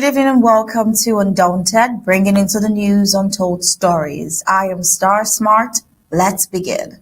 Good evening and welcome to Undaunted, bringing into the news untold stories. I am Star Smart. Let's begin.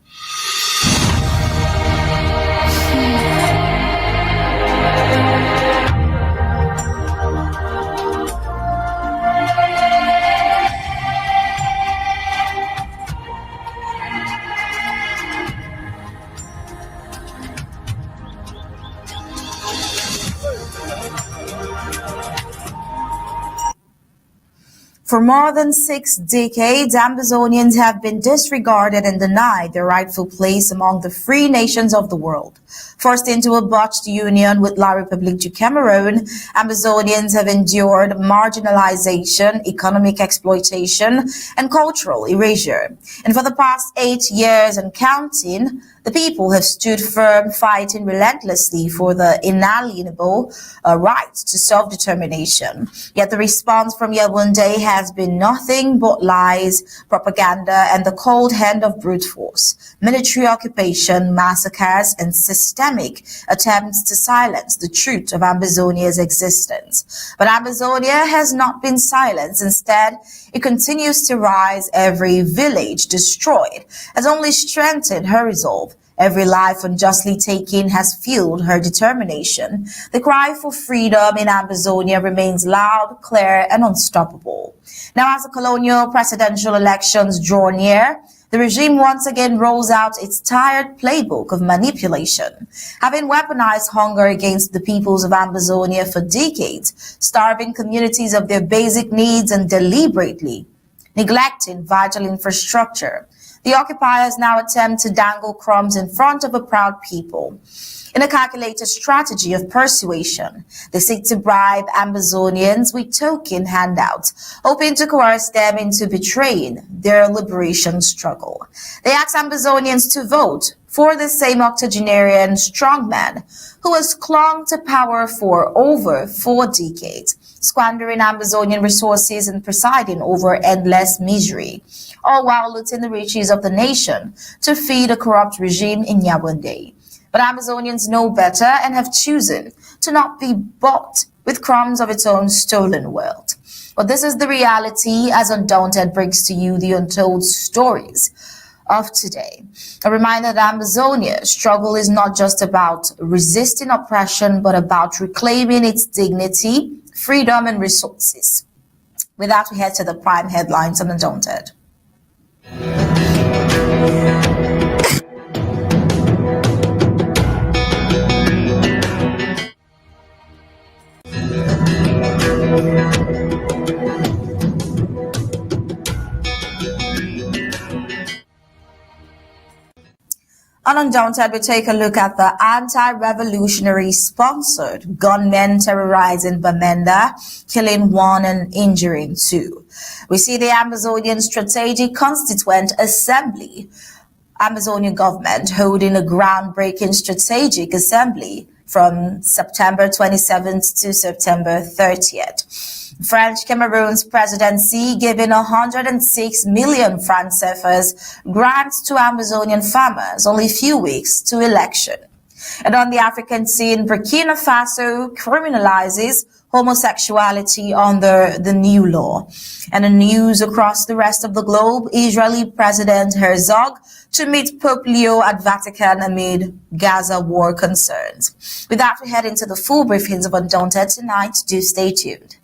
For more than 6 decades, Ambazonians have been disregarded and denied their rightful place among the free nations of the world. Forced into a botched union with La République du Cameroon, Ambazonians have endured marginalization, economic exploitation, and cultural erasure. And for the past 8 years and counting, the people have stood firm, fighting relentlessly for the inalienable right to self-determination. Yet the response from Yaoundé has been nothing but lies, propaganda, and the cold hand of brute force, military occupation, massacres, and systemic attempts to silence the truth of Ambazonia's existence. But Ambazonia has not been silenced. Instead, it continues to rise. Every village destroyed has only strengthened her resolve. Every life unjustly taken has fueled her determination. The cry for freedom in Ambazonia remains loud, clear, and unstoppable. Now, as the colonial presidential elections draw near, the regime once again rolls out its tired playbook of manipulation. Having weaponized hunger against the peoples of Ambazonia for decades, starving communities of their basic needs and deliberately neglecting vital infrastructure, the occupiers now attempt to dangle crumbs in front of a proud people. In a calculated strategy of persuasion, they seek to bribe Ambazonians with token handouts, hoping to coerce them into betraying their liberation struggle. They ask Ambazonians to vote for the same octogenarian strongman who has clung to power for over 4 decades, squandering Ambazonian resources and presiding over endless misery, all while looting the riches of the nation to feed a corrupt regime in Yaoundé. But Ambazonians know better and have chosen to not be bought with crumbs of its own stolen wealth. But this is the reality as Undaunted brings to you the untold stories of today. A reminder that Ambazonia's struggle is not just about resisting oppression, but about reclaiming its dignity, freedom, and resources. With that, we head to the prime headlines on Undaunted. On Undaunted, we take a look at the anti-revolutionary sponsored gunmen terrorizing Bamenda, killing 1 and injuring 2. We see the Ambazonian Strategic Constituent Assembly, Ambazonian government, holding a groundbreaking strategic assembly from September 27th to September 30th. French Cameroon's presidency giving 106 million francs CFAs grants to Ambazonian farmers only a few weeks to election. And on the African scene, Burkina Faso criminalizes homosexuality under the new law. And in news across the rest of the globe, Israeli President Herzog to meet Pope Leo at Vatican amid Gaza war concerns. With that, we head into the full briefings of Undaunted tonight. Do stay tuned.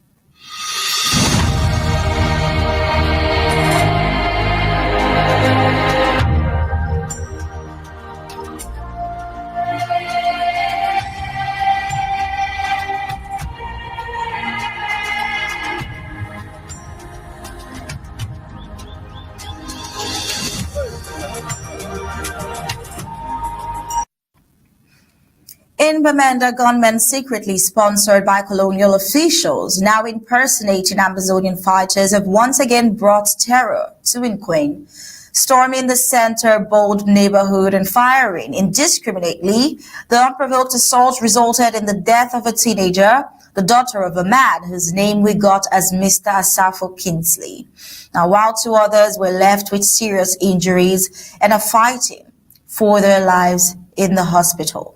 In Bamenda, gunmen secretly sponsored by colonial officials, now impersonating Ambazonian fighters, have once again brought terror to Inquain. Storming the center, bold neighborhood, and firing indiscriminately, the unprovoked assault resulted in the death of a teenager, the daughter of a man whose name we got as Mr. Asafo Kinsley. Now, while 2 others were left with serious injuries and are fighting for their lives in the hospital.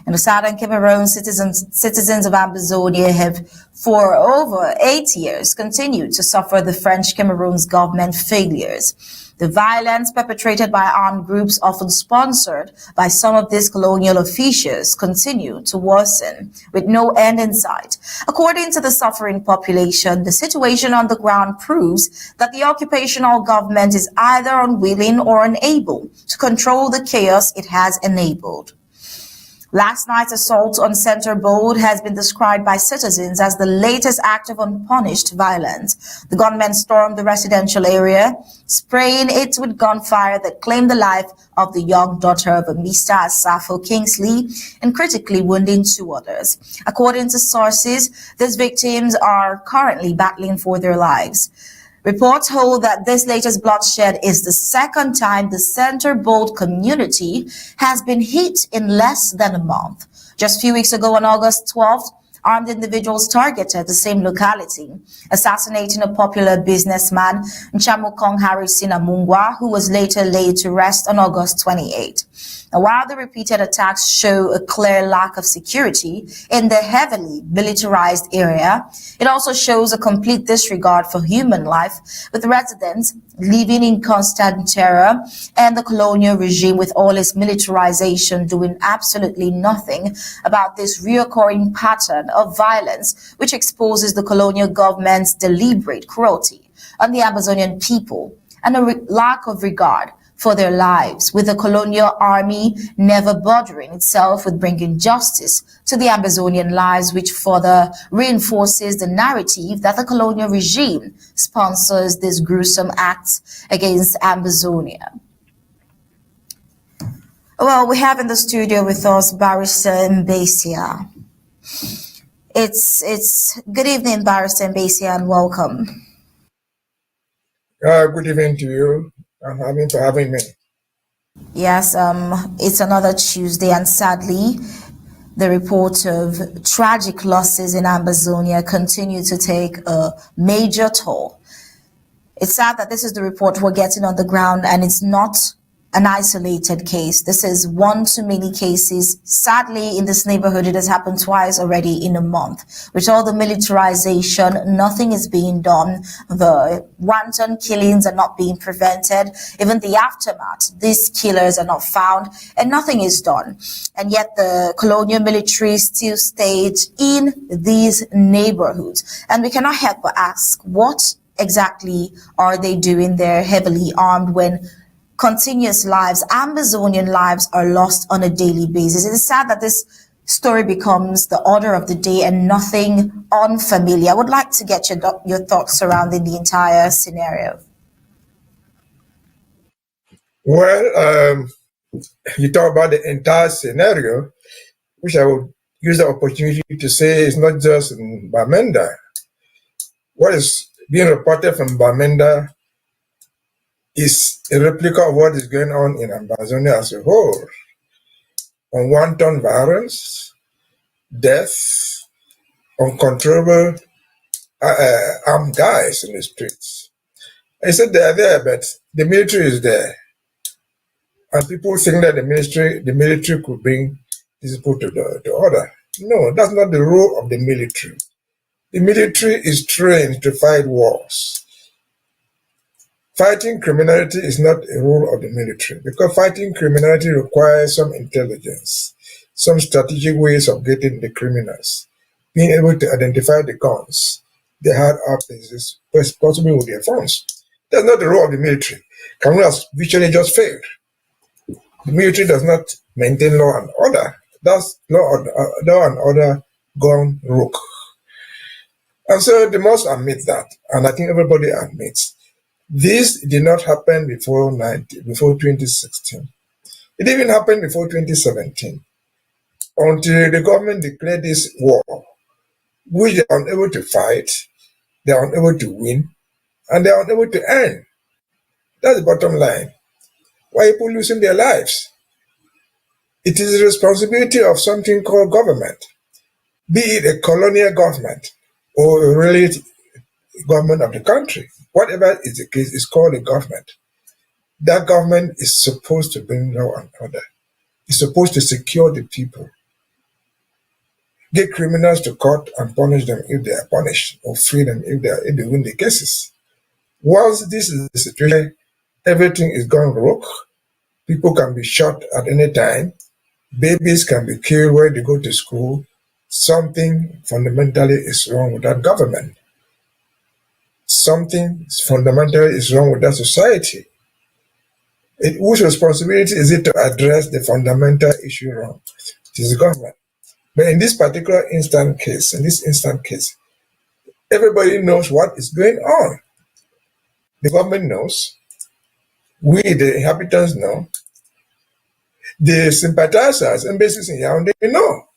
In the southern Cameroon, citizens of Ambazonia have, for over 8 years, continued to suffer the French Cameroon's government failures. The violence perpetrated by armed groups, often sponsored by some of these colonial officials, continue to worsen, with no end in sight. According to the suffering population, the situation on the ground proves that the occupational government is either unwilling or unable to control the chaos it has enabled. Last night's assault on Center Board has been described by citizens as the latest act of unpunished violence. The gunmen stormed the residential area, spraying it with gunfire that claimed the life of the young daughter of Mr. Asafo Kingsley and critically wounding 2 others. According to sources, these victims are currently battling for their lives. Reports hold that this latest bloodshed is the second time the Center Bold community has been hit in less than a month. Just a few weeks ago on August 12th, armed individuals targeted the same locality, assassinating a popular businessman, Nchamukong Harrison Amungwa, who was later laid to rest on August 28. Now, while the repeated attacks show a clear lack of security in the heavily militarized area, it also shows a complete disregard for human life, with residents living in constant terror and the colonial regime with all its militarization doing absolutely nothing about this reoccurring pattern of violence, which exposes the colonial government's deliberate cruelty on the Ambazonian people and a lack of regard for their lives, with the colonial army never bothering itself with bringing justice to the Ambazonian lives, which further reinforces the narrative that the colonial regime sponsors these gruesome acts against Ambazonia. Well, we have in the studio with us Barrister Mbeseha. It's good evening, Barrister Mbeseha, and welcome. Good evening to you. I'm for having me. Yes, it's another Tuesday, and sadly, the report of tragic losses in Ambazonia continue to take a major toll. It's sad that this is the report we're getting on the ground, and it's not an isolated case. This is one too many cases. Sadly, in this neighborhood, it has happened twice already in a month. With all the militarization, nothing is being done. The wanton killings are not being prevented. Even the aftermath, these killers are not found, and nothing is done. And yet the colonial military still stayed in these neighborhoods. And we cannot help but ask, what exactly are they doing there, heavily armed, when continuous lives, Ambazonian lives, are lost on a daily basis? It is sad that this story becomes the order of the day and nothing unfamiliar. I would like to get your thoughts surrounding the entire scenario. Well, you talk about the entire scenario, which I would use the opportunity to say is not just in Bamenda. What is being reported from Bamenda is a replica of what is going on in Ambazonia as a whole. Unwanted violence, death, uncontrollable armed guys in the streets. I said they are there, but the military is there. And people think that the military could bring these people to order. No, that's not the role of the military. The military is trained to fight wars. Fighting criminality is not a role of the military, because fighting criminality requires some intelligence, some strategic ways of getting the criminals, being able to identify the guns they had up places, possibly with their phones. That's not the role of the military. Cameroon has virtually just failed. The military does not maintain law and order. That's law and order gone rogue. And so they must admit that, and I think everybody admits. This did not happen before 2016. It didn't happen before 2017, until the government declared this war, which they are unable to fight, they are unable to win, and they are unable to end. That's the bottom line. Why are people losing their lives? It is the responsibility of something called government, be it a colonial government or a related government of the country. Whatever is the case, is called a government. That government is supposed to bring law and order. It's supposed to secure the people. get criminals to court and punish them if they are punished, or free them if they win the cases. Once this is the situation, everything is gone rogue. People can be shot at any time. Babies can be killed when they go to school. Something fundamentally is wrong with that government. Something fundamentally is wrong with that society. Whose responsibility is it to address the fundamental issue wrong? It is the government. But in this particular instant case, everybody knows what is going on. The government knows. We, the inhabitants, know. The sympathizers, embassies in Yaoundé, know.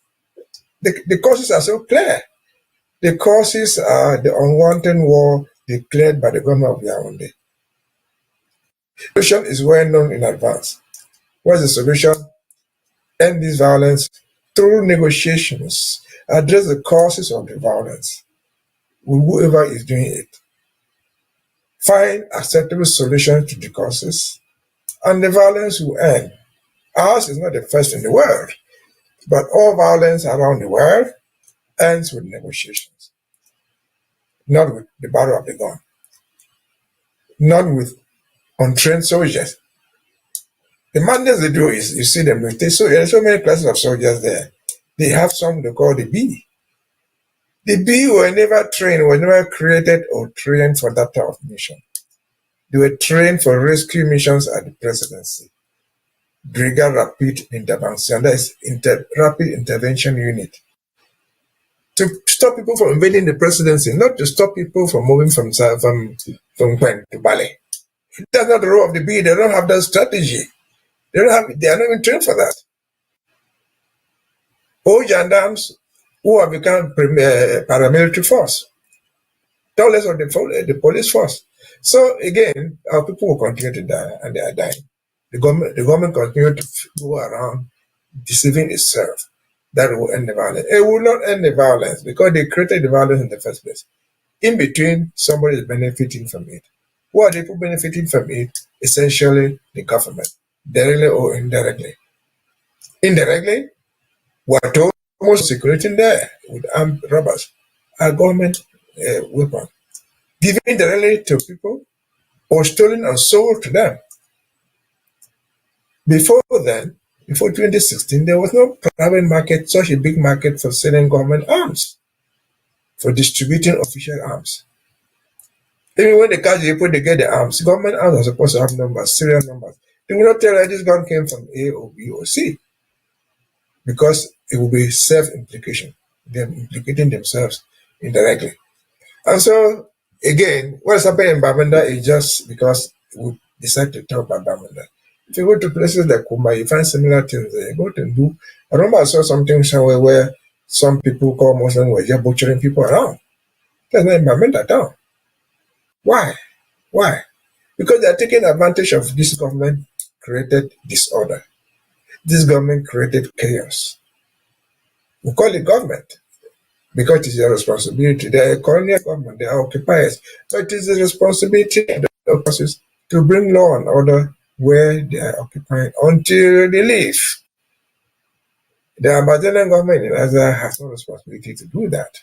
The causes are so clear. The causes are the unwanted war declared by the government of Yaoundé. The solution is well known in advance. What's the solution? End this violence through negotiations. Address the causes of the violence with whoever is doing it. Find acceptable solutions to the causes, and the violence will end. Ours is not the first in the world, but all violence around the world ends with negotiations, not with the barrel of the gun, not with untrained soldiers. The madness they do is, you see them, there are so many classes of soldiers there. They have some they call the B. The B were never trained, were never created or trained for that type of mission. They were trained for rescue missions at the Presidency. Brigade Rapid Intervention, that is Rapid Intervention Unit. To stop people from invading the Presidency, not to stop people from moving from Gwen to Bali. That's not the role of the B. They don't have that strategy. They are not even trained for that. All gendarmes who have become paramilitary force, less of the police force. So again, our people will continue to die, and they are dying. The government continue to go around deceiving itself. That will end the violence. It will not end the violence because they created the violence in the first place. In between, somebody is benefiting from it. Who are the people benefiting from it? Essentially, the government, directly or indirectly. Indirectly, we are told most security there with armed robbers are government weapons, given directly to people or stolen and sold to them. Before then, before 2016, there was no private market, such a big market for selling government arms, for distributing official arms. Even when they catch the people, they get the arms. Government arms are supposed to have numbers, serial numbers. They will not tell that this gun came from A or B or C, because it will be self-implication. They're implicating themselves indirectly. And so, again, what's happening in Bamenda is just because we decide to talk about Bamenda. If you go to places like Kumba, you find similar things there. You go to Ndu. I remember I saw something somewhere where some people called Muslims were just butchering people around. That's not in Bamenda town. Why? Why? Because they are taking advantage of this government created disorder. This government created chaos. We call it government because it is their responsibility. They are a colonial government, they are occupiers. But it is the responsibility of the officers to bring law and order where they are occupying until they leave. The Ambazonian government in Gaza has no responsibility to do that.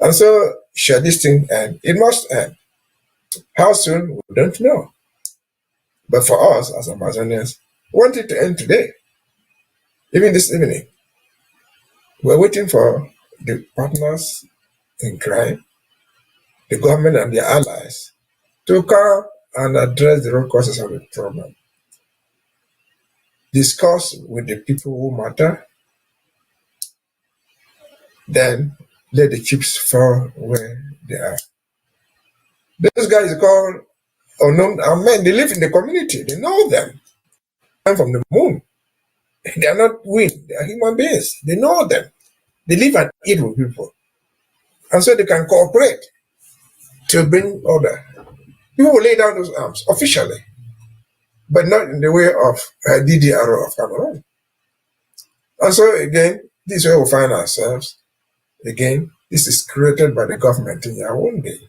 And so, should this thing end? It must end. How soon? We don't know. But for us as Ambazonians, we want it to end today. Even this evening. We're waiting for the partners in crime, the government and their allies, to come and address the root causes of the problem. Discuss with the people who matter, then let the chips fall where they are. Those guys are called unknown men. They live in the community. They know them. They come from the moon. They are not weak. They are human beings. They know them. They live and eat with people. And so they can cooperate to bring order. People will lay down those arms officially, but not in the way of DDR of Cameroon. And so again, this is where we find ourselves. Again, this is created by the government in Yaoundé.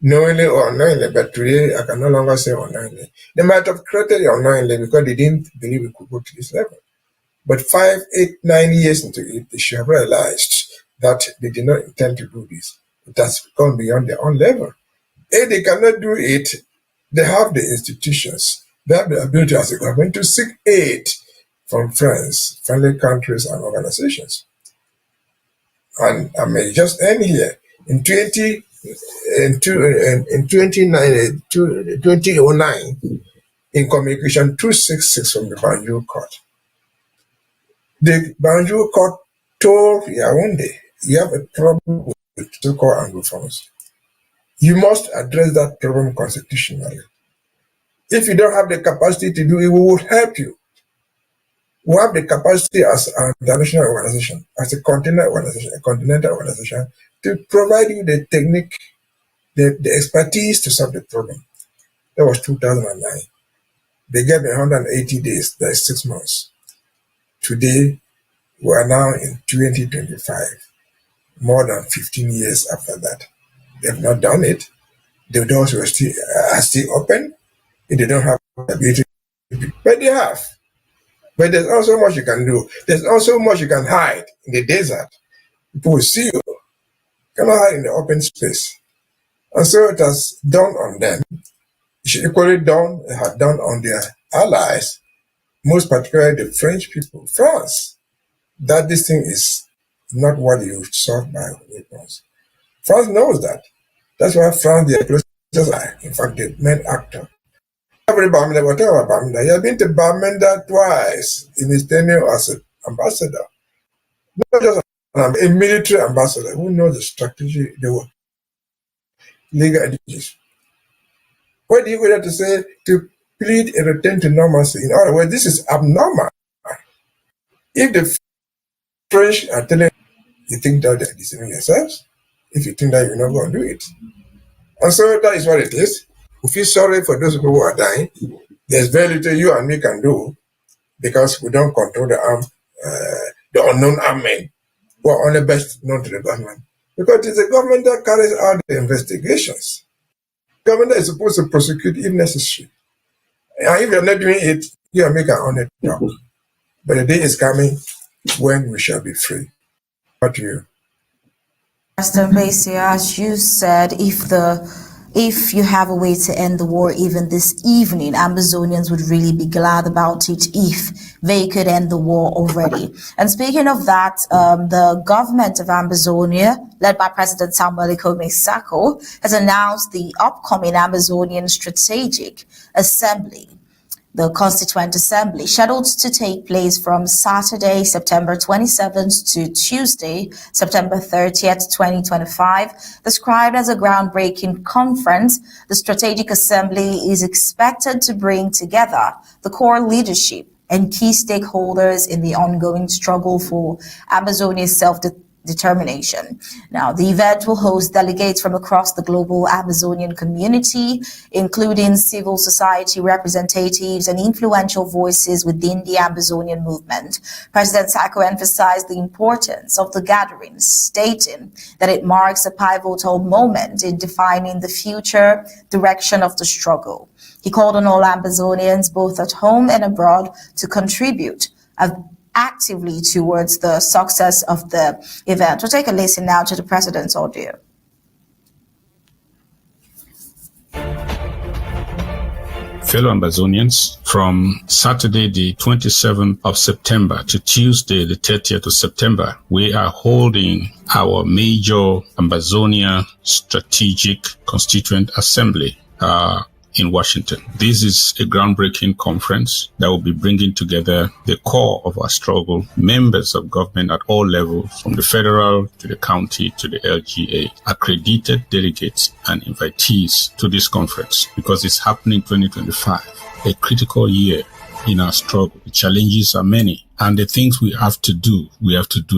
Knowingly or unknowingly, but today I can no longer say unknowingly. They might have created it unknowingly because they didn't believe it could go to this level. But 5, 8, 9 years into it, they should have realized that they did not intend to do this. It has gone beyond their own level. If they cannot do it, they have the institutions, they have the ability as a government to seek aid from friends, friendly countries, and organizations. And I may just end here. In 2009, in Communication 266 from the Banjul Court, the Banjul Court told Yaoundé, you have a problem with so-called Anglophones. You must address that problem constitutionally. If you don't have the capacity to do it, we will help you. We have the capacity as an international organization, as a continental organization, to provide you the technique, the expertise to solve the problem. That was 2009. They gave me 180 days, that is 6 months. Today, we are now in 2025, more than 15 years after that. They have not done it. The doors are still open. They don't have the ability to do, but they have. But there's also much you can do. There's also much you can hide in the desert. People will see you. You cannot hide in the open space. And so it has dawned on them. It should equally have done on their allies, most particularly the French people, France, that this thing is not what you solve by weapons. France knows that. That's why France, they are closest ally. In fact, the main actor. Every Bamenda, whatever Bamenda, he has been to Bamenda twice in his tenure as an ambassador. Not just a military ambassador who knows the strategy, the legal entities. What do you go there to say? To plead a return to normalcy. In other words, this is abnormal. If the French are telling you think that they're deceiving yourselves, if you think that you're not going to do it. And so that is what it is. We feel sorry for those people who are dying. There's very little you and me can do because we don't control the unknown armed men who are only best known to the government. Because it's the government that carries out the investigations. The government is supposed to prosecute if necessary. And if you're not doing it, you and me can only talk. But the day is coming when we shall be free. What to you? Mr. Mbeseha, as you said, if you have a way to end the war even this evening, Ambazonians would really be glad about it if they could end the war already. And speaking of that, the government of Ambazonia, led by President Mbeseha, has announced the upcoming Ambazonian Strategic Assembly, the Constituent Assembly, scheduled to take place from Saturday, September 27th to Tuesday, September 30th, 2025. Described as a groundbreaking conference, the Strategic Assembly is expected to bring together the core leadership and key stakeholders in the ongoing struggle for Ambazonia's self-determination. Now, the event will host delegates from across the global Amazonian community, including civil society representatives and influential voices within the Ambazonian movement. President Sako emphasized the importance of the gathering, stating that it marks a pivotal moment in defining the future direction of the struggle. He called on all Ambazonians, both at home and abroad, to contribute actively towards the success of the event. We'll take a listen now to the president's audio. Fellow Ambazonians, from Saturday the 27th of September to Tuesday the 30th of September, we are holding our major Ambazonia Strategic Constituent Assembly in Washington. This is a groundbreaking conference that will be bringing together the core of our struggle, members of government at all levels, from the federal to the county to the LGA, accredited delegates and invitees to this conference because it's happening 2025, a critical year in our struggle. The challenges are many, and the things we have to do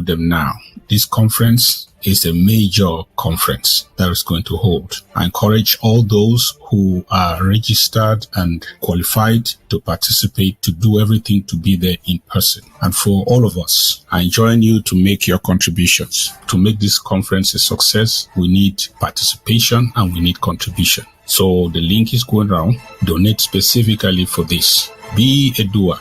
them now. This conference is a major conference that is going to hold. I encourage all those who are registered and qualified to participate to do everything to be there in person. And for all of us, I join you to make your contributions. To make this conference a success, we need participation and we need contribution. So the link is going around. Donate specifically for this. Be a doer.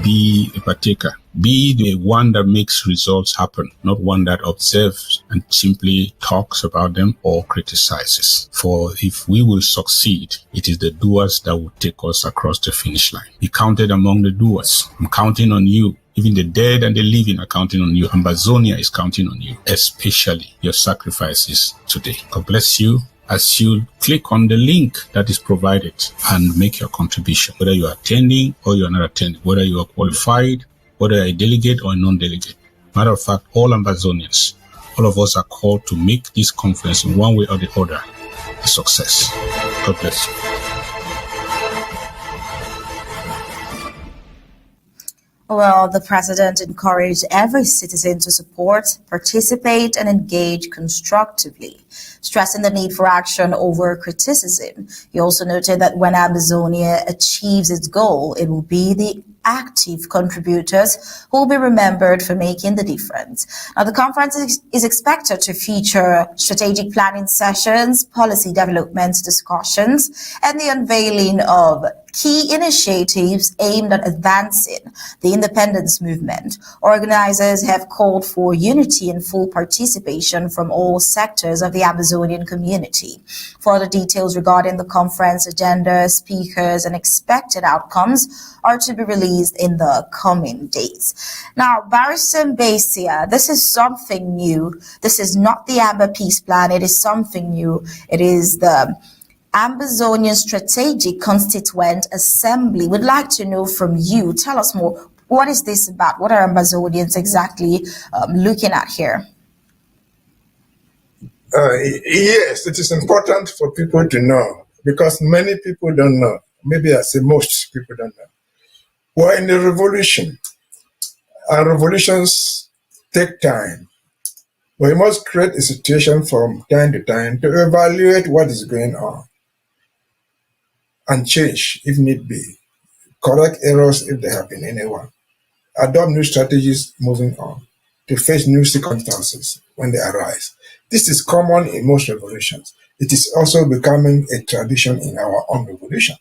Be a partaker. Be the one that makes results happen, not one that observes and simply talks about them or criticizes. For if we will succeed, it is the doers that will take us across the finish line. Be counted among the doers. I'm counting on you. Even the dead and the living are counting on you. Ambazonia is counting on you, especially your sacrifices today. God bless you as you click on the link that is provided and make your contribution, whether you are attending or you are not attending, whether you are qualified, whether you are a delegate or a non-delegate. Matter of fact, all Ambazonians, all of us are called to make this conference in one way or the other a success. God bless you. Well, the president encouraged every citizen to support, participate, and engage constructively, stressing the need for action over criticism. He also noted that when Ambazonia achieves its goal, it will be the active contributors who will be remembered for making the difference. Now, the conference is expected to feature strategic planning sessions, policy development discussions, and the unveiling of key initiatives aimed at advancing the independence movement. Organizers have called for unity and full participation from all sectors of the Ambazonian community. Further details regarding the conference agenda, speakers, and expected outcomes are to be released in the coming days. Now, Barrister Mbeseha, this is something new. This is not the Amba Peace Plan. It is something new. It is the Ambazonian Strategic Constituent Assembly. We'd like to know from you. Tell us more. What is this about? What are Ambazonians exactly looking at here? Yes, it is important for people to know because many people don't know. Maybe I say most people don't know. We're in a revolution, and revolutions take time. We must create a situation from time to time to evaluate what is going on and change if need be, correct errors if there have been anyone, adopt new strategies moving on to face new circumstances when they arise. This is common in most revolutions. It is also becoming a tradition in our own revolution.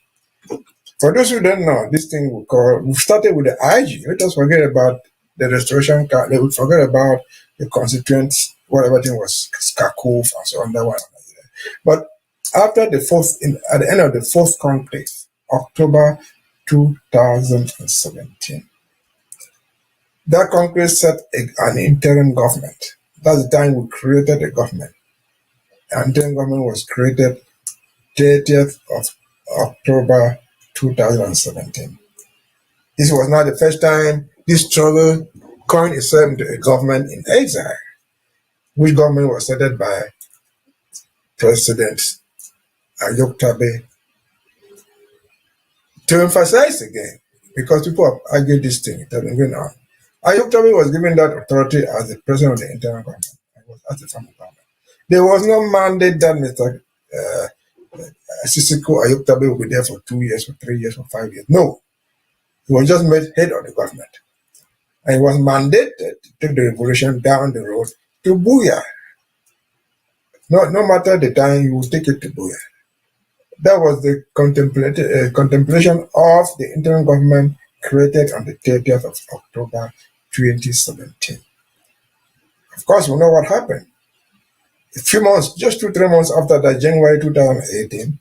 For those who don't know, this thing we started with the IG. Let us forget about the restoration card. They would forget about the Constituent, whatever thing was Skakov and so on. That one. But after at the end of the fourth conclave, October 2017, that conclave set an interim government. That's the time we created a government. An interim government was created 30th of October 2017. This was not the first time this struggle coined itself into a government in exile, which government was headed by President Ayoktabe. To emphasize again, because people have argued this thing, it has been going on. Ayoktabe was given that authority as the president of the interim government. It was as the form of government. There was no mandate that Mr. Sisiko Ayoktabe will be there for 2 years, for 3 years, for 5 years. No. He was just made head of the government. And he was mandated to take the revolution down the road to Buya. No matter the time, he would take it to Buya. That was the contemplation of the interim government created on the 30th of October 2017. Of course, we know what happened. A few months, just 2-3 months after that, January 2018,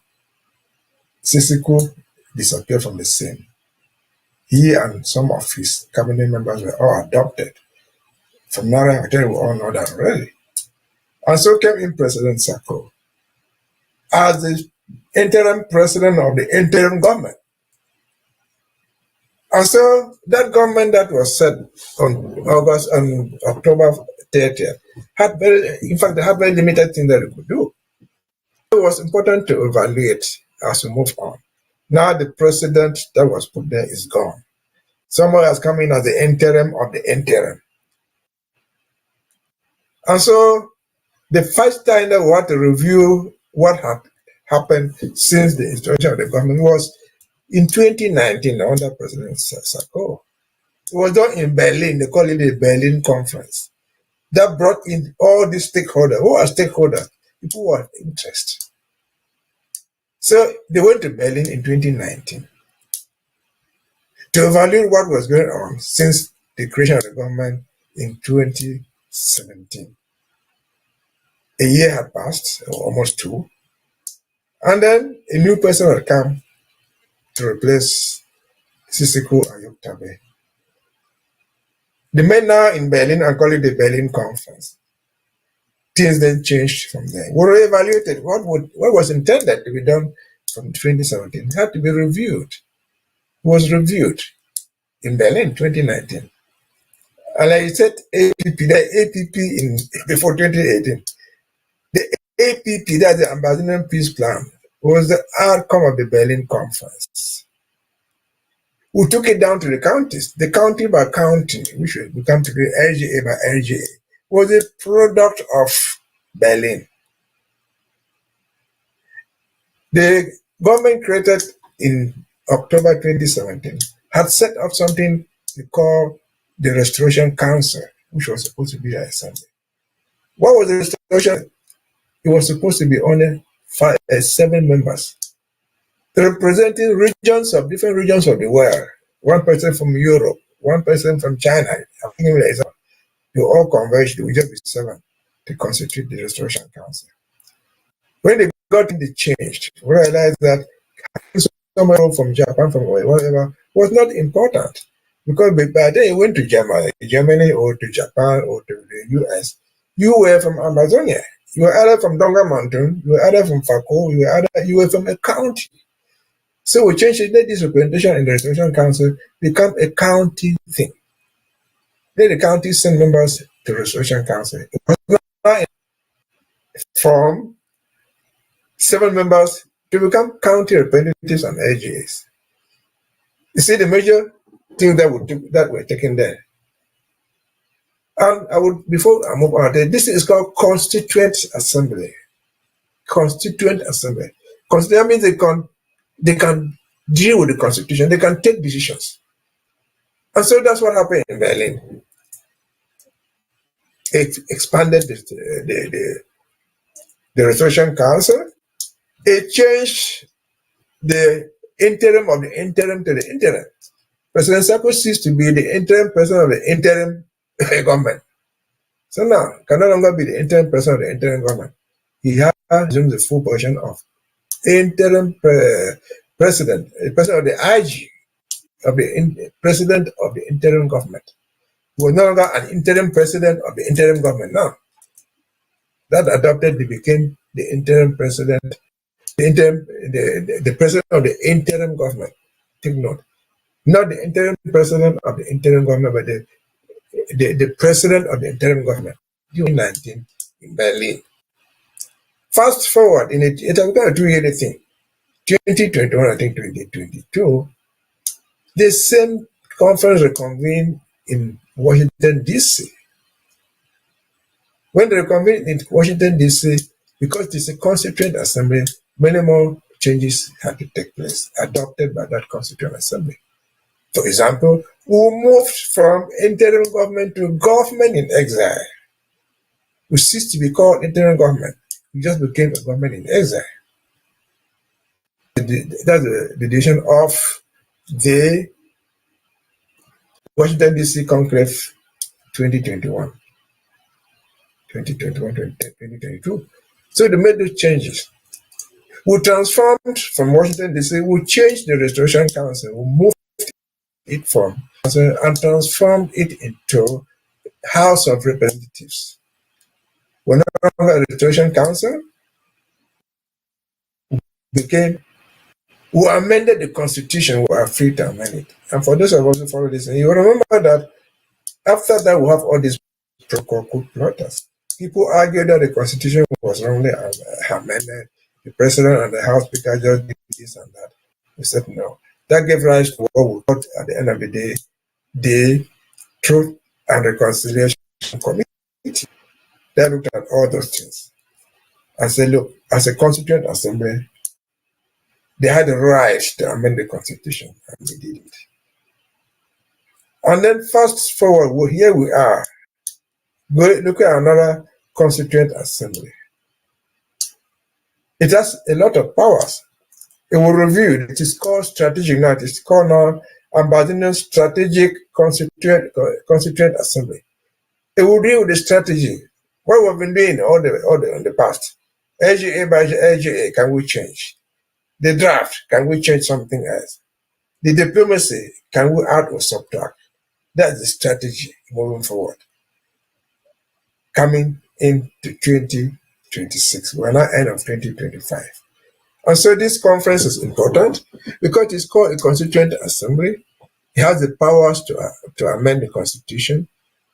Sisiko disappeared from the scene. He and some of his cabinet members were all adopted from Nara. I tell you, we all know that already. And so came in President Sako as the interim president of the interim government. And so that government that was set on October 30th had very limited things that it could do. It was important to evaluate as we move on. Now the president that was put there is gone. Someone has come in as the interim of the interim. And so the first time that we had to review what had happened since the installation of the government was in 2019 under President Sako. It was done in Berlin. They call it the Berlin Conference. That brought in all these stakeholders. Who are stakeholders? People who are interested. So they went to Berlin in 2019 to evaluate what was going on since the creation of the government in 2017. A year had passed, or almost two, and then a new person had come to replace Sisiko Ayub Tabe. The men now in Berlin and call it the Berlin Conference. Things then changed from there. We re-evaluated what was intended to be done from 2017. It had to be reviewed. It was reviewed in Berlin 2019. And like I said, the APP before 2018, the APP, that's the Ambazonian Peace Plan, was the outcome of the Berlin Conference. We took it down to the counties. The county by county, which will become to be LGA by LGA, was a product of Berlin. The government created in October 2017 had set up something we call the Restoration Council, which was supposed to be the assembly. What was the restoration? It was supposed to be only 7 members, representing different regions of the world. One person from Europe, one person from China. They all converged, we just be 7 to constitute the Restoration Council. When they got in the change, we realized that someone from Japan, from whatever, was not important. Because by then you went to Germany or to Japan or to the US, you were from Ambazonia. You were either from Donga Mountain, you were either from Fako, you were from a county. So we changed it, let this representation in the Restoration Council become a county thing. Let the county send members to the Restoration Council. It was not from 7 members to become county representatives and LGAs. You see the major things that were taken there. And before I move on, this is called Constituent Assembly. Constituent Assembly. Constituent means they can deal with the Constitution, they can take decisions. And so that's what happened in Berlin. It expanded the Restoration Council. It changed the interim of the interim to the interim. President Sarkozy ceased to be the interim president of the interim government. So now, can no longer be the interim president of the interim government. He has assumed the full position of interim president, the president of the IG, president of the interim government. He was no longer an interim president of the interim government. Now, that adopted, he became the interim president, the president of the interim government. Take note. Not the interim president of the interim government, but the president of the interim government. 2019 in Berlin. Fast forward, it has got a 2-year thing. 2021, I think 2022, the same conference reconvened in Washington, D.C. When they reconvened in Washington, D.C., because it's a constituent assembly, many more changes had to take place, adopted by that constituent assembly. For example, we moved from interim government to government in exile. We ceased to be called interim government. We just became a government in exile. That's the decision of the Washington, D.C. Conclave 2021, 2022. So they made those changes. We transformed from Washington, D.C., we changed the Restoration Council, we moved it from and transformed it into House of Representatives. We're no longer a Restoration Council. We amended the Constitution, we are free to amend it. And for those of us who follow this, you will remember that after that we have all these pro-coup plotters. People argued that the Constitution was wrongly amended. The President and the House Speaker just did this and that. We said no. That gave rise to what we called at the end of the day, the Truth and Reconciliation Committee. They looked at all those things and said, look, as a constituent assembly, they had the right to amend the Constitution, and they did it. And then fast forward, here we are. Look at another constituent assembly. It has a lot of powers. It will review. It is called strategic now. It is called now Ambazonian Strategic Constituent Assembly. It will deal with the strategy. What we've been doing in the past. LGA by LGA, can we change? The draft, can we change something else? The diplomacy, can we add or subtract? That's the strategy moving forward. Coming into 2026, we're now end of 2025. And so this conference is important because it's called a Constituent Assembly. It has the powers to amend the Constitution.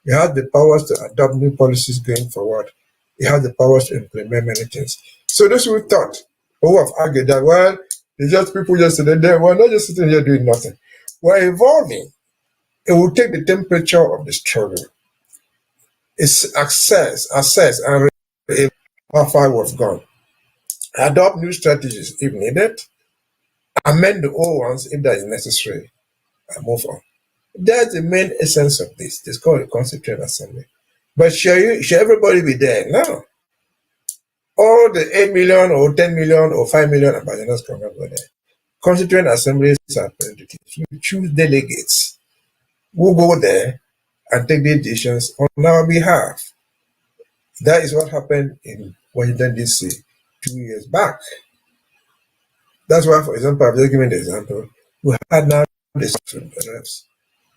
It has the powers to adopt new policies going forward. It has the powers to implement many things. So those who thought, who have argued that, well, it's just people just sitting there, we're not just sitting here doing nothing. We're evolving. It will take the temperature of the struggle. It's assess and how far we've gone. Adopt new strategies if needed. Amend the old ones if that is necessary. And move on. That's the main essence of this. It's called a Constituent Assembly. But should everybody be there? No. All the 8 million or 10 million or 5 million Ambazonians cannot go there. Constituent Assemblies are representatives. We choose delegates who go there and take the decisions on our behalf. That is what happened in Washington, D.C. 2 years back. That's why, for example, I've just given the example. We had now the reps.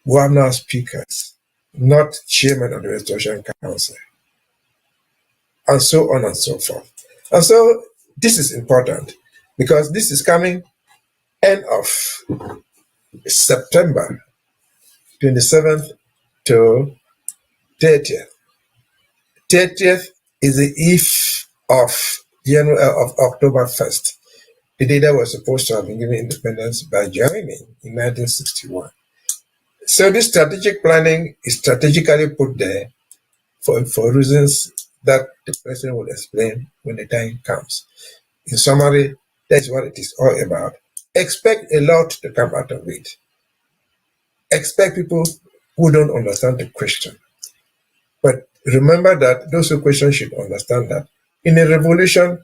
We have now speakers, not chairman of the Restoration Council, and so on and so forth. And so this is important because this is coming end of September 27th to 30th. 30th is the eve of October 1st, the day that was supposed to have been given independence by Germany in 1961. So this strategic planning is strategically put there for reasons that the president will explain when the time comes. In summary, that's what it is all about. Expect a lot to come out of it. Expect people who don't understand the question. But remember that those who question should understand that in a revolution,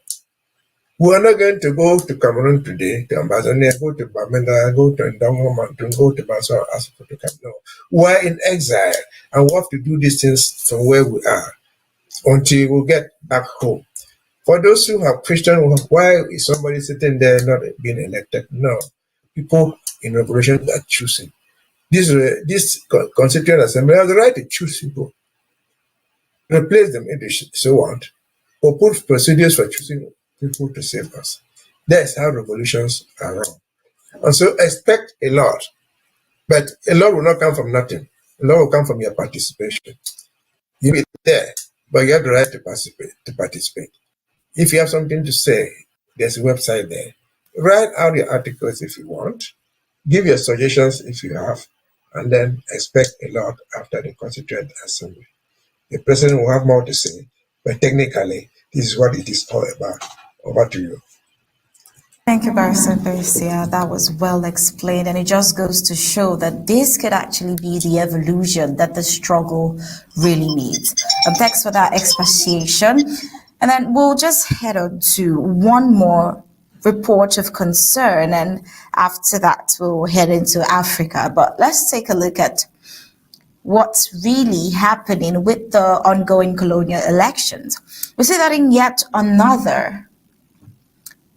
we are not going to go to Cameroon today, to Ambazonia, go to Bamenda, go to Undaunted, go to Mbeseha, ask for the no. We are in exile and we have to do these things from where we are until we get back home. For those who have questioned why is somebody sitting there not being elected, no. People in revolution are choosing. This Constituent Assembly has the right to choose people, replace them if they so want, or put procedures for choosing people to save us. That's how revolutions are run. And so expect a lot, but a lot will not come from nothing. A lot will come from your participation. You will be there, but you have the right to participate. If you have something to say, there's a website there. Write out your articles if you want. Give your suggestions if you have, and then expect a lot after the Constituent Assembly. The president will have more to say, but technically, this is what it is all about. Over to you. Thank you, Barrister Mbeseha. That was well explained, and it just goes to show that this could actually be the evolution that the struggle really needs. Thanks for that expatiation. And then we'll just head on to one more report of concern, and after that, we'll head into Africa. But let's take a look at what's really happening with the ongoing colonial elections. We see that in yet another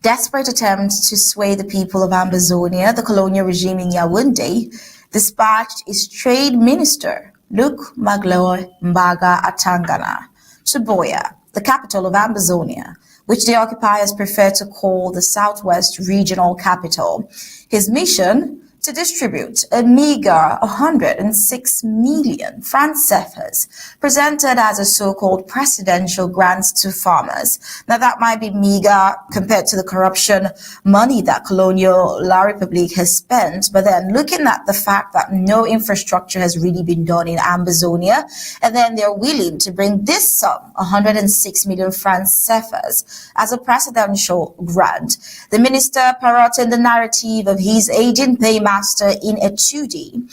desperate attempt to sway the people of Ambazonia, the colonial regime in Yaoundé dispatched its trade minister, Luc Magloire Mbaga Atangana, to Boya, the capital of Ambazonia, which the occupiers prefer to call the Southwest Regional Capital. His mission? To distribute a meager 106 million franc CFAs presented as a so-called presidential grant to farmers. Now that might be meager compared to the corruption money that Colonial La République has spent, but then looking at the fact that no infrastructure has really been done in Ambazonia, and then they're willing to bring this sum, 106 million franc CFAs, as a presidential grant. The minister parroting the narrative of his aging paymaster in Etude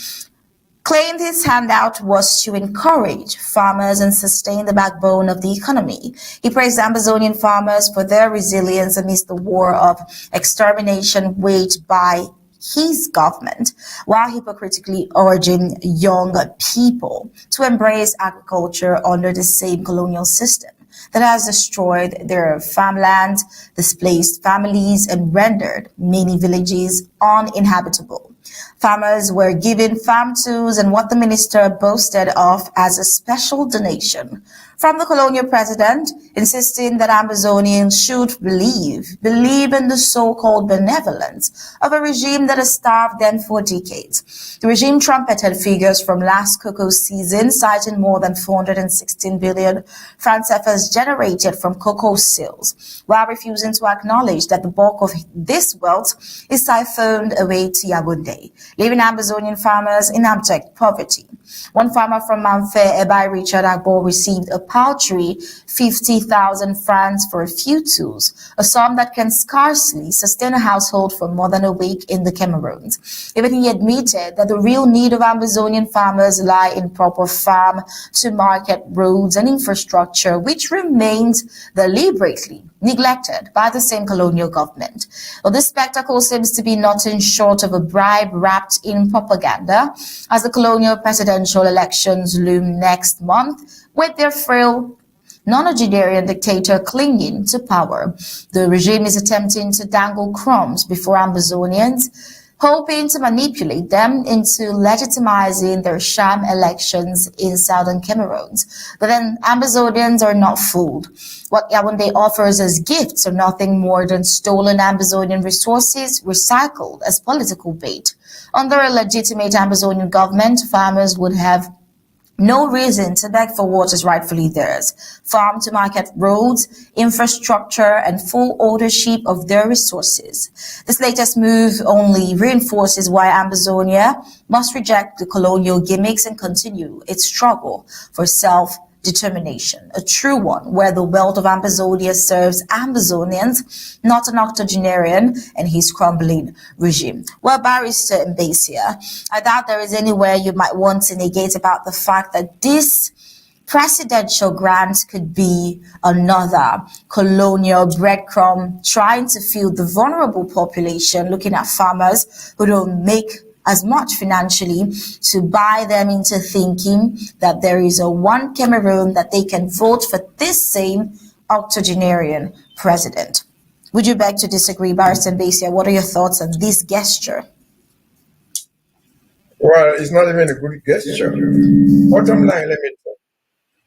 claimed his handout was to encourage farmers and sustain the backbone of the economy. He praised Ambazonian farmers for their resilience amidst the war of extermination waged by his government, while hypocritically urging young people to embrace agriculture under the same colonial system that has destroyed their farmland, displaced families, and rendered many villages uninhabitable. Farmers were given farm tools and what the minister boasted of as a special donation from the colonial president, insisting that Ambazonians should believe in the so-called benevolence of a regime that has starved them for decades. The regime trumpeted figures from last cocoa season, citing more than 416 billion francs CFAs generated from cocoa sales, while refusing to acknowledge that the bulk of this wealth is siphoned away to Yaoundé, leaving Ambazonian farmers in abject poverty. One farmer from Mbeseha, Richard Agbo, received a paltry 50,000 francs for a few tools, a sum that can scarcely sustain a household for more than a week in the Cameroons. Even he admitted that the real need of Ambazonian farmers lie in proper farm-to-market roads and infrastructure, which remains deliberately neglected by the same colonial government. Well, this spectacle seems to be nothing short of a bribe wrapped in propaganda, as the colonial presidential elections loom next month, with their frail nonagenarian dictator clinging to power. The regime is attempting to dangle crumbs before Ambazonians, hoping to manipulate them into legitimizing their sham elections in southern Cameroons. But then Ambazonians are not fooled. What Yaoundé offers as gifts are nothing more than stolen Ambazonian resources recycled as political bait. Under a legitimate Ambazonian government, farmers would have no reason to beg for what is rightfully theirs. Farm-to-market roads, infrastructure, and full ownership of their resources. This latest move only reinforces why Ambazonia must reject the colonial gimmicks and continue its struggle for self-determination, a true one where the wealth of Ambazonia serves Ambazonians, not an octogenarian and his crumbling regime. Well, Barrister Mbeseha, I doubt there is anywhere you might want to negate about the fact that this presidential grant could be another colonial breadcrumb trying to feed the vulnerable population, looking at farmers who don't make as much financially, to buy them into thinking that there is a one Cameroon that they can vote for this same octogenarian president. Would you beg to disagree, Barrister Mbeseha? What are your thoughts on this gesture? Well, it's not even a good gesture. Bottom line, let me talk.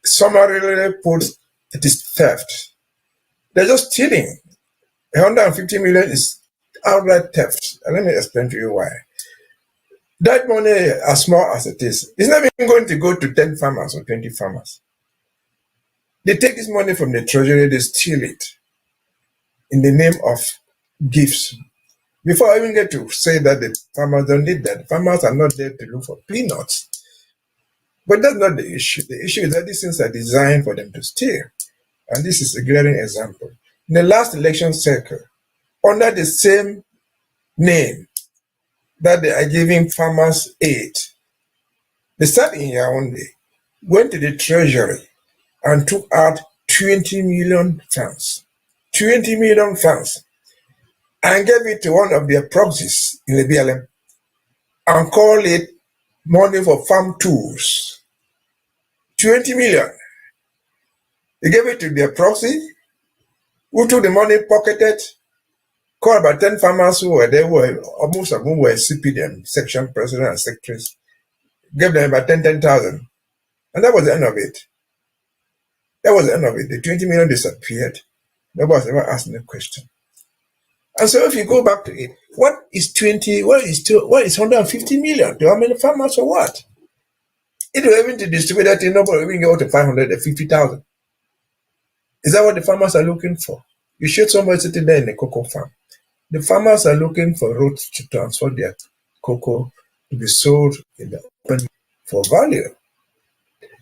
Somebody really puts it is theft. They're just stealing. 150 million is outright theft. And let me explain to you why. That money, as small as it is not even going to go to 10 farmers or 20 farmers. They take this money from the treasury, they steal it in the name of gifts. Before I even get to say that the farmers don't need that, farmers are not there to look for peanuts. But that's not the issue. The issue is that these things are designed for them to steal. And this is a glaring example. In the last election cycle, under the same name, that they are giving farmers aid. They sat in Yaoundé, went to the treasury and took out 20 million francs. 20 million francs. And gave it to one of their proxies in the BLM and called it money for farm tools. 20 million. They gave it to their proxy, who took the money, pocketed, called about 10 farmers who were there, most of whom were CPDM, section president and secretaries, gave them about 10,000. And that was the end of it. That was the end of it. The 20 million disappeared. Nobody was ever asked any question. And so if you go back to it, what is 150 million? To how many farmers or what? It will even to distribute that thing, nobody will even go to 550,000. Is that what the farmers are looking for? You shoot somebody sitting there in a cocoa farm. The farmers are looking for roads to transfer their cocoa to be sold in the open for value.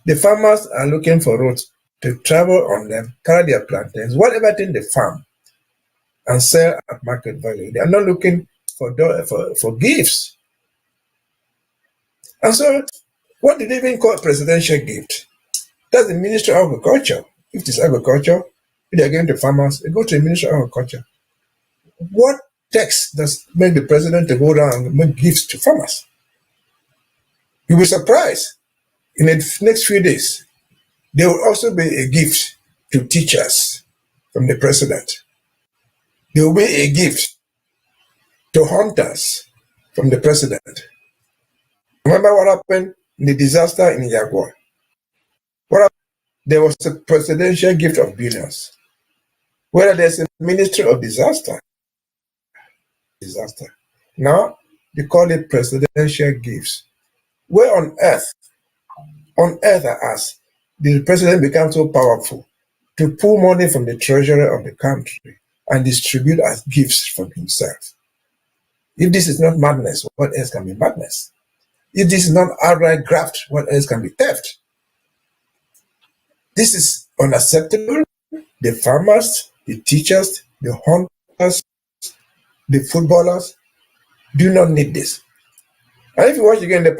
The farmers are looking for roads to travel on them, carry their plantains, whatever thing they farm, and sell at market value. They are not looking for gifts. And so, what did they even call presidential gift? That's the Ministry of Agriculture. If it is agriculture, if they are going to farmers, they go to the Ministry of Agriculture. What text that make the president to go down and make gifts to farmers. You'll be surprised. In the next few days, there will also be a gift to teachers from the president. There will be a gift to hunters from the president. Remember what happened in the disaster in Yagua? There was a presidential gift of billions. Where there's a ministry of disaster. Now, they call it presidential gifts. Where on earth I ask, did the president become so powerful to pull money from the treasury of the country and distribute as gifts from himself? If this is not madness, what else can be madness? If this is not outright graft, what else can be theft? This is unacceptable. The farmers, the teachers, the hunters, the footballers do not need this. And if you watch again the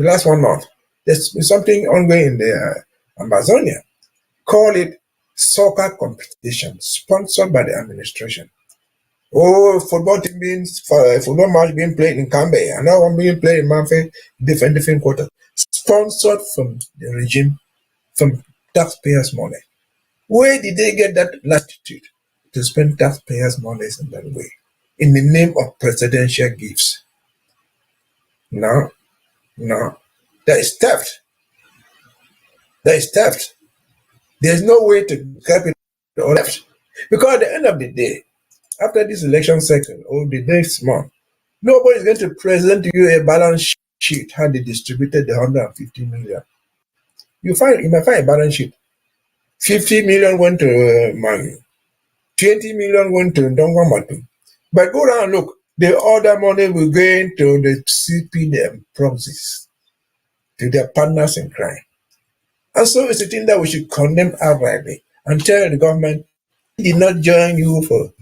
last 1 month, there's been something ongoing in the Ambazonia. Call it soccer competition, sponsored by the administration. Oh, football match being played in Amba, another one being played in Manfe, different quarters. Sponsored from the regime, from taxpayers' money. Where did they get that latitude to spend taxpayers' money in that way? In the name of presidential gifts. No. That is theft. There's no way to cap it or theft. Because at the end of the day, after this election cycle or the next month, nobody is going to present to you a balance sheet how they distributed the 150 million. You might find a balance sheet. 50 million went to Mangu. 20 million went to Ndongwamatu. But go down and look. The other money will go into the CPDM proxies, to their partners in crime. And so it's a thing that we should condemn outrightly and tell the government, we did not join you for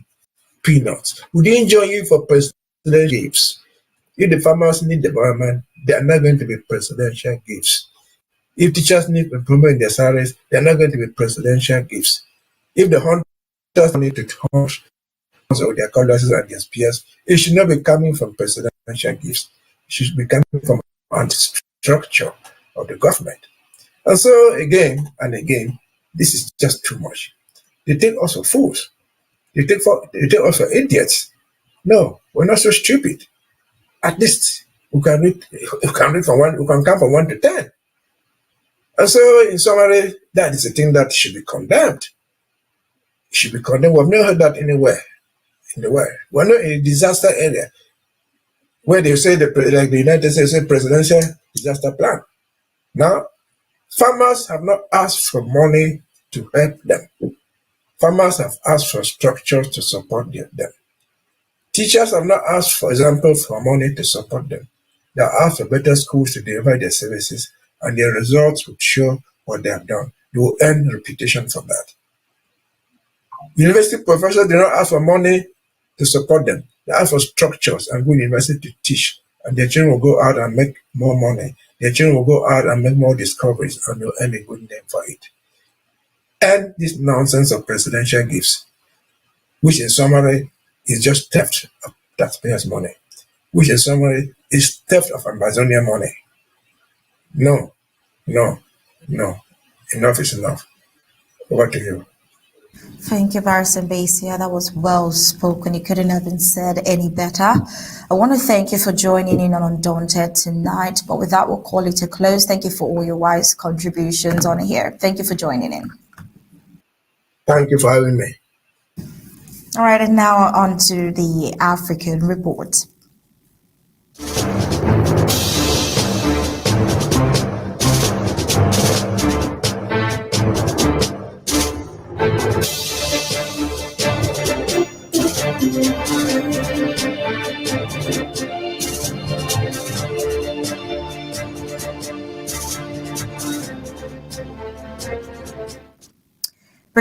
peanuts. We didn't join you for presidential gifts. If the farmers need the government, they are not going to be presidential gifts. If teachers need improvement in their salaries, they are not going to be presidential gifts. If the hunters need to hunt or their cutlasses and their spears, it should not be coming from presidential gifts. It should be coming from anti-structure of the government. And so again and again, this is just too much. They take us for fools. They take us for idiots. No, we're not so stupid. At least we can count from 1 to 10. And so, in summary, that is a thing that should be condemned. It should be condemned. We've never heard that anywhere in the world. We're not in a disaster area where they say like the United States say presidential disaster plan. Now, farmers have not asked for money to help them. Farmers have asked for structures to support them. Teachers have not asked, for example, for money to support them. They have asked for better schools to deliver their services, and their results would show what they have done. They will earn reputation for that. University professors did not ask for money to support them. They ask for structures and good university to teach, and their children will go out and make more money. Their children will go out and make more discoveries, and they'll earn a good name for it. And this nonsense of presidential gifts, which in summary is just theft of taxpayers' money, which in summary is theft of Ambazonian money. No. Enough is enough. Over to you. Thank you, Barrister Mbeseha. That was well spoken. You couldn't have been said any better. I want to thank you for joining in on Undaunted tonight. But with that, we'll call it a close. Thank you for all your wise contributions on here. Thank you for joining in. Thank you for having me. All right, and now on to the African report.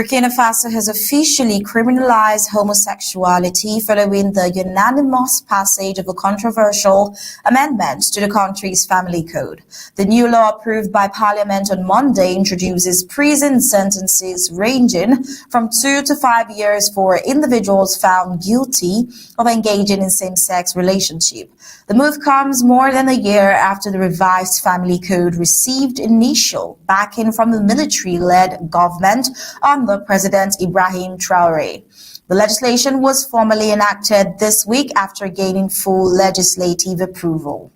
Burkina Faso has officially criminalized homosexuality following the unanimous passage of a controversial amendment to the country's family code. The new law approved by Parliament on Monday introduces prison sentences ranging from 2 to 5 years for individuals found guilty of engaging in same-sex relationship. The move comes more than a year after the revised family code received initial backing from the military-led government under President Ibrahim Traoré. The legislation was formally enacted this week after gaining full legislative approval.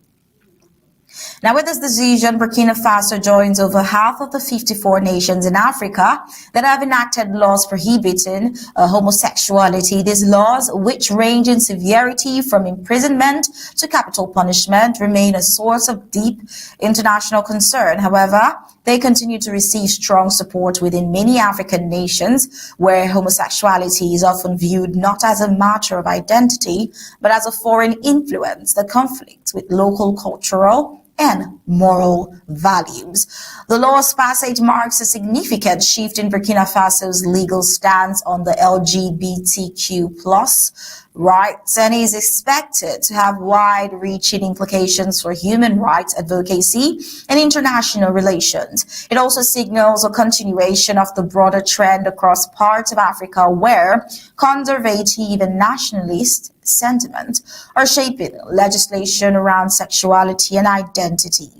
Now, with this decision, Burkina Faso joins over half of the 54 nations in Africa that have enacted laws prohibiting homosexuality. These laws, which range in severity from imprisonment to capital punishment, remain a source of deep international concern. However, they continue to receive strong support within many African nations, where homosexuality is often viewed not as a matter of identity, but as a foreign influence that conflicts with local cultural and moral values. The law's passage marks a significant shift in Burkina Faso's legal stance on the LGBTQ plus rights and is expected to have wide-reaching implications for human rights advocacy and international relations. It also signals a continuation of the broader trend across parts of Africa where conservative and nationalist sentiment are shaping legislation around sexuality and identity.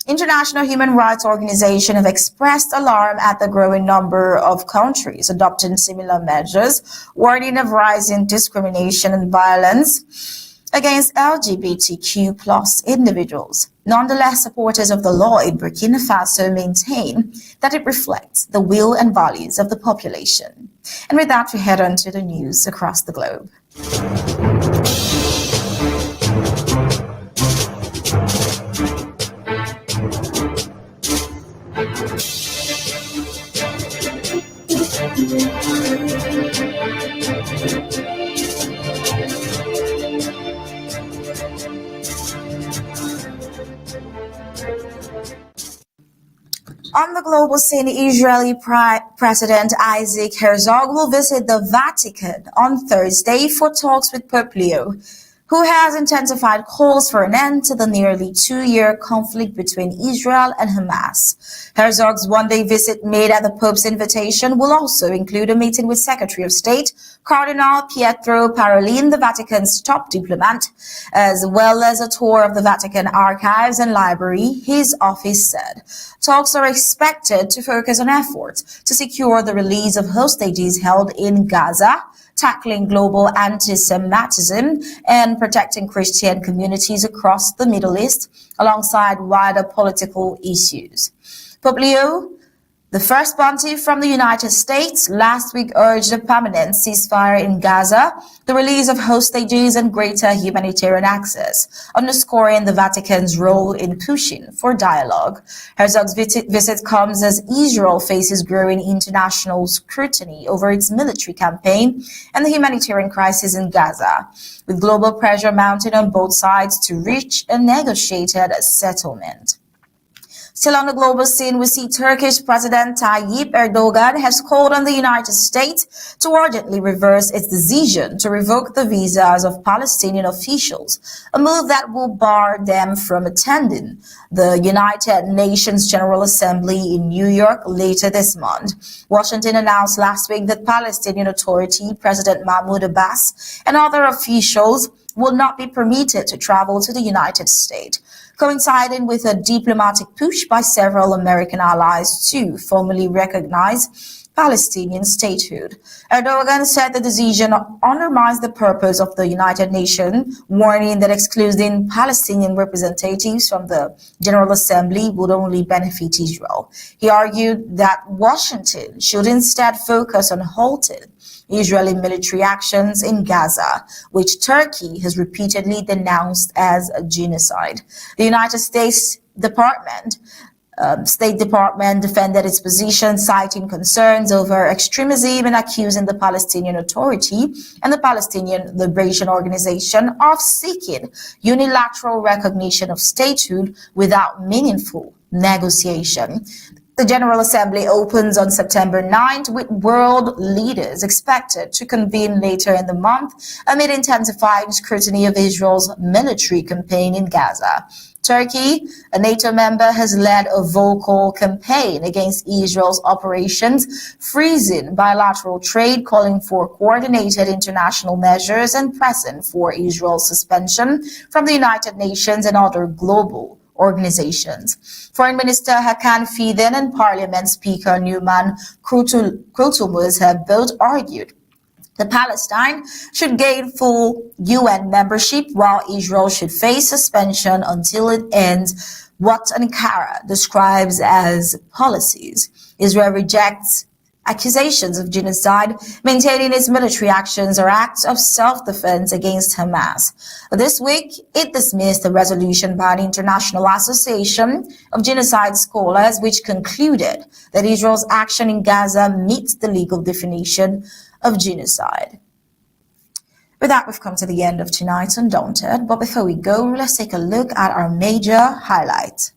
International human rights organizations have expressed alarm at the growing number of countries adopting similar measures, warning of rising discrimination and violence against LGBTQ plus individuals. Nonetheless, supporters of the law in Burkina Faso maintain that it reflects the will and values of the population. And with that, we head on to the news across the globe. On the global scene, Israeli President Isaac Herzog will visit the Vatican on Thursday for talks with Pope Leo, who has intensified calls for an end to the nearly 2-year conflict between Israel and Hamas. Herzog's one-day visit made at the Pope's invitation will also include a meeting with Secretary of State Cardinal Pietro Parolin, the Vatican's top diplomat, as well as a tour of the Vatican archives and library, his office said. Talks are expected to focus on efforts to secure the release of hostages held in Gaza, tackling global anti-Semitism, and protecting Christian communities across the Middle East, alongside wider political issues. Pope Leo, the first pontiff from the United States, last week urged a permanent ceasefire in Gaza, the release of hostages, and greater humanitarian access, underscoring the Vatican's role in pushing for dialogue. Herzog's visit comes as Israel faces growing international scrutiny over its military campaign and the humanitarian crisis in Gaza, with global pressure mounting on both sides to reach a negotiated settlement. Still on the global scene, we see Turkish President Tayyip Erdogan has called on the United States to urgently reverse its decision to revoke the visas of Palestinian officials, a move that will bar them from attending the United Nations General Assembly in New York later this month. Washington announced last week that Palestinian Authority President Mahmoud Abbas and other officials will not be permitted to travel to the United States, coinciding with a diplomatic push by several American allies to formally recognize Palestinian statehood. Erdogan said the decision undermines the purpose of the United Nations, warning that excluding Palestinian representatives from the General Assembly would only benefit Israel. He argued that Washington should instead focus on halting Israeli military actions in Gaza, which Turkey has repeatedly denounced as a genocide. The United States State Department defended its position, citing concerns over extremism and accusing the Palestinian Authority and the Palestinian Liberation Organization of seeking unilateral recognition of statehood without meaningful negotiation. The General Assembly opens on September 9th with world leaders expected to convene later in the month amid intensifying scrutiny of Israel's military campaign in Gaza. Turkey, a NATO member, has led a vocal campaign against Israel's operations, freezing bilateral trade, calling for coordinated international measures and pressing for Israel's suspension from the United Nations and other global organizations. Foreign Minister Hakan Fidan and Parliament Speaker Numan Kurtulmus have both argued that Palestine should gain full UN membership, while Israel should face suspension until it ends what Ankara describes as policies. Israel rejects accusations of genocide, maintaining its military actions are acts of self-defense against Hamas. This week, it dismissed a resolution by the International Association of Genocide Scholars, which concluded that Israel's action in Gaza meets the legal definition of genocide. With that, we've come to the end of tonight's Undaunted, but before we go, let's take a look at our major highlights.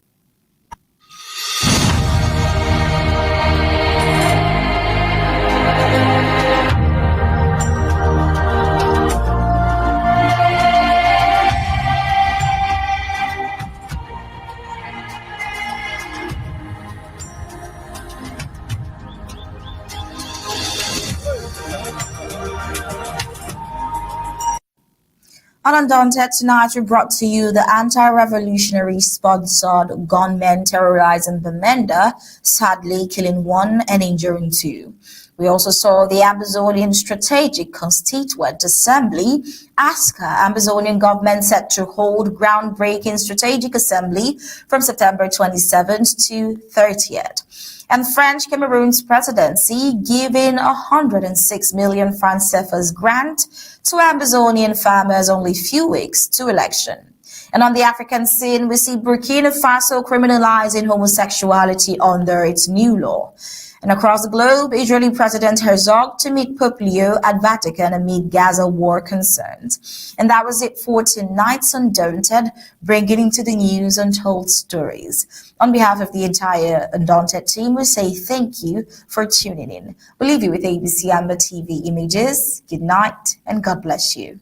On Undaunted tonight, we brought to you the anti-revolutionary sponsored gunmen terrorizing Bamenda, sadly killing one and injuring two. We also saw the Ambazonian Strategic Constituent Assembly, ASCA, Ambazonian government set to hold groundbreaking strategic assembly from September 27th to 30th. And French Cameroon's presidency giving 106 million francs CFA's grant to Ambazonian farmers only few weeks to election. And on the African scene, we see Burkina Faso criminalizing homosexuality under its new law. And across the globe, Israeli President Herzog to meet Pope Leo at Vatican amid Gaza war concerns. And that was it for tonight's Undaunted, bringing into the news untold stories. On behalf of the entire Undaunted team, we say thank you for tuning in. We'll leave you with ABC Amba TV images. Good night and God bless you.